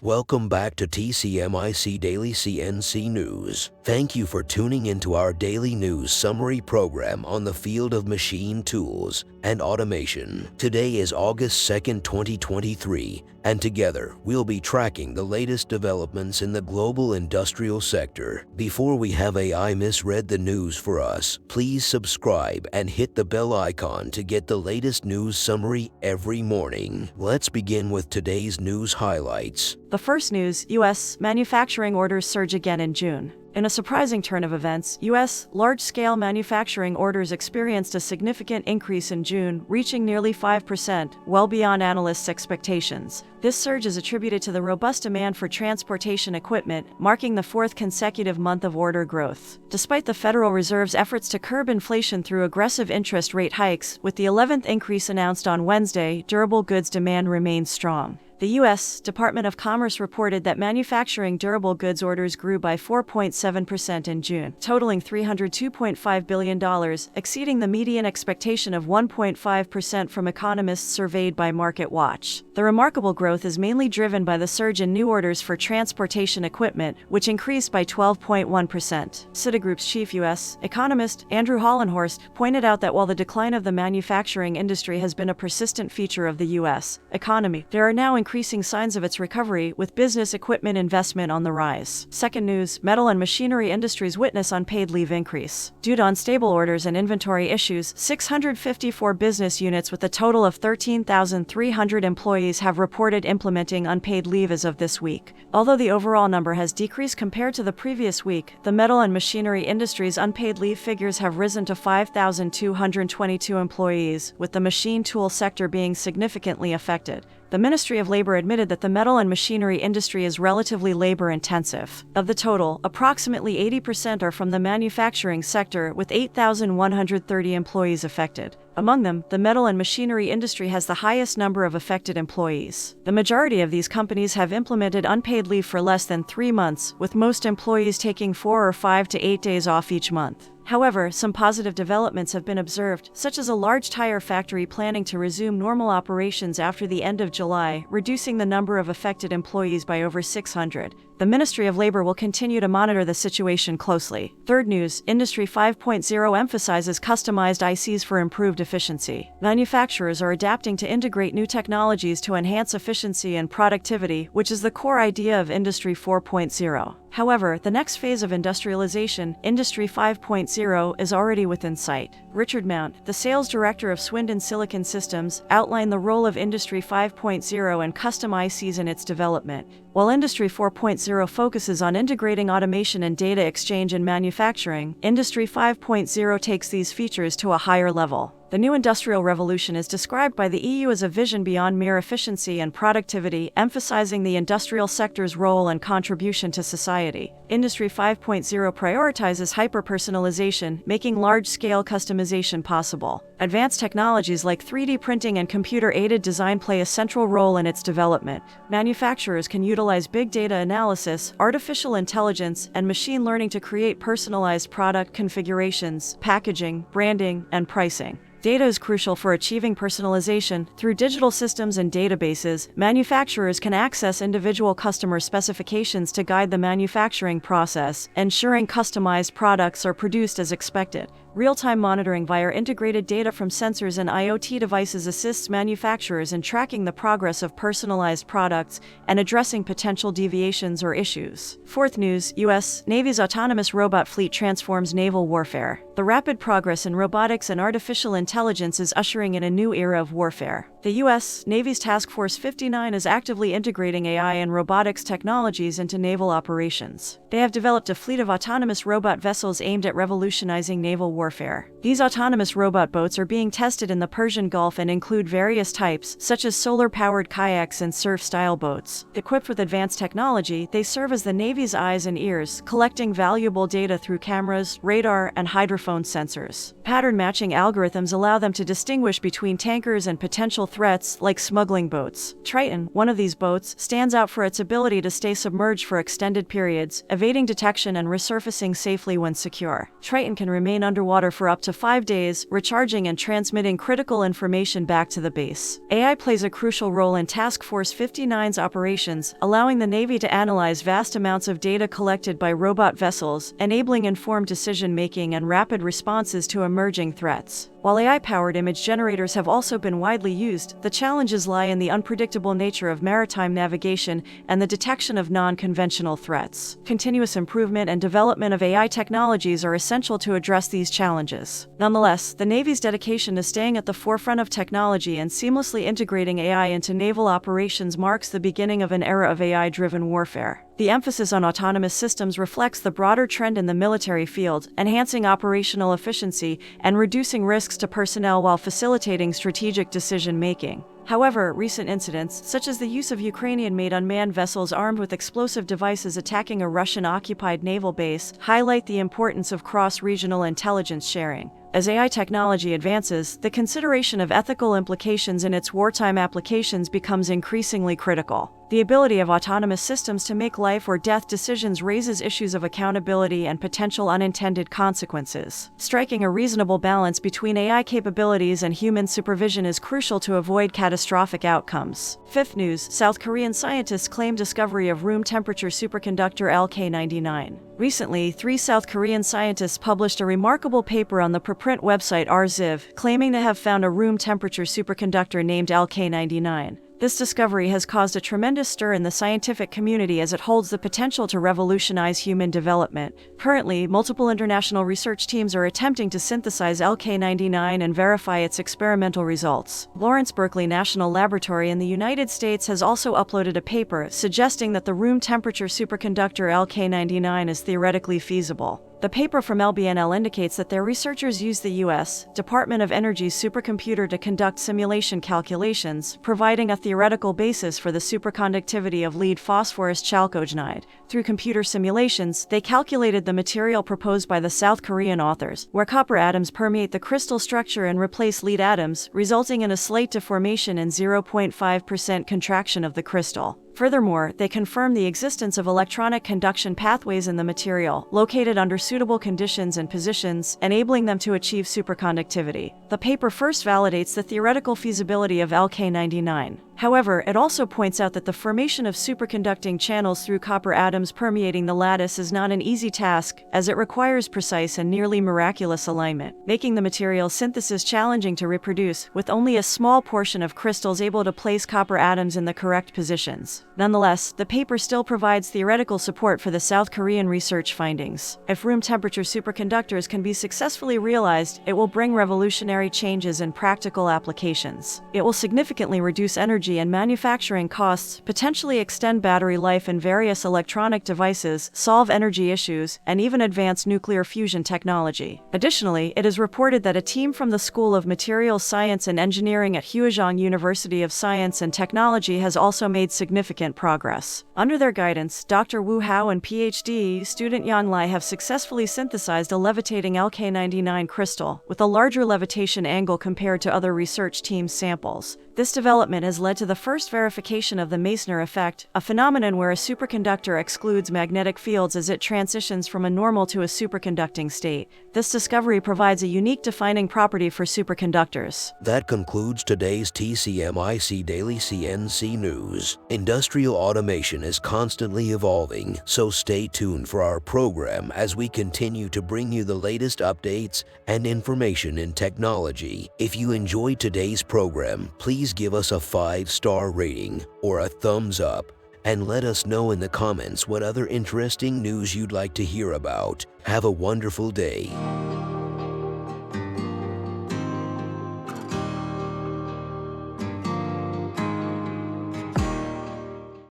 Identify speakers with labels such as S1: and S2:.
S1: Welcome back to TCMIC Daily CNC News. Thank you for tuning into our daily news summary program on the field of machine tools and automation. Today is August 2nd, 2023, and together we'll be tracking the latest developments in the global industrial sector. Before we have AI misread the news for us, please subscribe and hit the bell icon to get the latest news summary every morning. Let's begin with today's news highlights.
S2: The first news, U.S. manufacturing orders surge again in June. In a surprising turn of events, U.S. large-scale manufacturing orders experienced a significant increase in June, reaching nearly 5%, well beyond analysts' expectations. This surge is attributed to the robust demand for transportation equipment, marking the fourth consecutive month of order growth. Despite the Federal Reserve's efforts to curb inflation through aggressive interest rate hikes, with the 11th increase announced on Wednesday, durable goods demand remains strong. The U.S. Department of Commerce reported that manufacturing durable goods orders grew by 4.7% in June, totaling $302.5 billion, exceeding the median expectation of 1.5% from economists surveyed by MarketWatch. The remarkable growth is mainly driven by the surge in new orders for transportation equipment, which increased by 12.1%. Citigroup's chief U.S. economist, Andrew Hollenhorst, pointed out that while the decline of the manufacturing industry has been a persistent feature of the U.S. economy, there are now increasing signs of its recovery, with business equipment investment on the rise. Second news, metal and machinery industries witness unpaid leave increase. Due to unstable orders and inventory issues, 654 business units with a total of 13,300 employees have reported implementing unpaid leave as of this week. Although the overall number has decreased compared to the previous week, the metal and machinery industry's unpaid leave figures have risen to 5,222 employees, with the machine tool sector being significantly affected. The Ministry of Labor admitted that the metal and machinery industry is relatively labor-intensive. Of the total, approximately 80% are from the manufacturing sector, with 8,130 employees affected. Among them, the metal and machinery industry has the highest number of affected employees. The majority of these companies have implemented unpaid leave for less than 3 months, with most employees taking 4 or 5 to 8 days off each month. However, some positive developments have been observed, such as a large tire factory planning to resume normal operations after the end of July, reducing the number of affected employees by over 600. The Ministry of Labor will continue to monitor the situation closely. Third news, Industry 5.0 emphasizes customized ICs for improved efficiency. Manufacturers are adapting to integrate new technologies to enhance efficiency and productivity, which is the core idea of Industry 4.0. However, the next phase of industrialization, Industry 5.0, is already within sight. Richard Mount, the sales director of Swindon Silicon Systems, outlined the role of Industry 5.0 and custom ICs in its development. While Industry 4.0 focuses on integrating automation and data exchange in manufacturing, Industry 5.0 takes these features to a higher level. The new industrial revolution is described by the EU as a vision beyond mere efficiency and productivity, emphasizing the industrial sector's role and contribution to society. Industry 5.0 prioritizes hyper-personalization, making large-scale customization possible. Advanced technologies like 3D printing and computer-aided design play a central role in its development. Manufacturers can utilize big data analysis, artificial intelligence, and machine learning to create personalized product configurations, packaging, branding, and pricing. Data is crucial for achieving personalization. Through digital systems and databases, manufacturers can access individual customer specifications to guide the manufacturing process, ensuring customized products are produced as expected. Real-time monitoring via integrated data from sensors and IoT devices assists manufacturers in tracking the progress of personalized products and addressing potential deviations or issues. Fourth news, U.S. Navy's autonomous robot fleet transforms naval warfare. The rapid progress in robotics and artificial intelligence is ushering in a new era of warfare. The U.S. Navy's Task Force 59 is actively integrating AI and robotics technologies into naval operations. They have developed a fleet of autonomous robot vessels aimed at revolutionizing naval warfare. These autonomous robot boats are being tested in the Persian Gulf and include various types, such as solar-powered kayaks and surf-style boats. Equipped with advanced technology, they serve as the Navy's eyes and ears, collecting valuable data through cameras, radar, and hydrophone sensors. Pattern matching algorithms allow them to distinguish between tankers and potential threats like smuggling boats. Triton, one of these boats, stands out for its ability to stay submerged for extended periods, evading detection and resurfacing safely when secure. Triton can remain underwater for up to to 5 days, recharging and transmitting critical information back to the base. AI plays a crucial role in Task Force 59's operations, allowing the Navy to analyze vast amounts of data collected by robot vessels, enabling informed decision-making and rapid responses to emerging threats. While AI-powered image generators have also been widely used, the challenges lie in the unpredictable nature of maritime navigation and the detection of non-conventional threats. Continuous improvement and development of AI technologies are essential to address these challenges. Nonetheless, the Navy's dedication to staying at the forefront of technology and seamlessly integrating AI into naval operations marks the beginning of an era of AI-driven warfare. The emphasis on autonomous systems reflects the broader trend in the military field, enhancing operational efficiency and reducing risks to personnel while facilitating strategic decision-making. However, recent incidents, such as the use of Ukrainian-made unmanned vessels armed with explosive devices attacking a Russian-occupied naval base, highlight the importance of cross-regional intelligence sharing. As AI technology advances, the consideration of ethical implications in its wartime applications becomes increasingly critical. The ability of autonomous systems to make life or death decisions raises issues of accountability and potential unintended consequences. Striking a reasonable balance between AI capabilities and human supervision is crucial to avoid catastrophic outcomes. Fifth news: South Korean scientists claim discovery of room temperature superconductor LK99. Recently, 3 South Korean scientists published a remarkable paper on the preprint website RZIV, claiming to have found a room temperature superconductor named LK99. This discovery has caused a tremendous stir in the scientific community as it holds the potential to revolutionize human development. Currently, multiple international research teams are attempting to synthesize LK99 and verify its experimental results. Lawrence Berkeley National Laboratory in the United States has also uploaded a paper suggesting that the room temperature superconductor LK99 is theoretically feasible. The paper from LBNL indicates that their researchers used the U.S. Department of Energy's supercomputer to conduct simulation calculations, providing a theoretical basis for the superconductivity of lead phosphorus chalcogenide. Through computer simulations, they calculated the material proposed by the South Korean authors, where copper atoms permeate the crystal structure and replace lead atoms, resulting in a slight deformation and 0.5% contraction of the crystal. Furthermore, they confirm the existence of electronic conduction pathways in the material, located under suitable conditions and positions, enabling them to achieve superconductivity. The paper first validates the theoretical feasibility of LK99. However, it also points out that the formation of superconducting channels through copper atoms permeating the lattice is not an easy task, as it requires precise and nearly miraculous alignment, making the material synthesis challenging to reproduce, with only a small portion of crystals able to place copper atoms in the correct positions. Nonetheless, the paper still provides theoretical support for the South Korean research findings. If room temperature superconductors can be successfully realized, it will bring revolutionary changes in practical applications. It will significantly reduce energy and manufacturing costs, potentially extend battery life in various electronic devices, solve energy issues, and even advance nuclear fusion technology. Additionally, it is reported that a team from the School of Materials Science and Engineering at Huazhong University of Science and Technology has also made significant progress. Under their guidance, Dr. Wu Hao and PhD student Yang Lai have successfully synthesized a levitating LK99 crystal, with a larger levitation angle compared to other research teams' samples. This development has led to the first verification of the Meissner effect, a phenomenon where a superconductor excludes magnetic fields as it transitions from a normal to a superconducting state. This discovery provides a unique defining property for superconductors.
S1: That concludes today's TCMIC Daily CNC News. Industrial automation is constantly evolving, so stay tuned for our program as we continue to bring you the latest updates and information in technology. If you enjoyed today's program, please give us a 5-star rating or a thumbs up, and let us know in the comments what other interesting news you'd like to hear about. Have a wonderful day.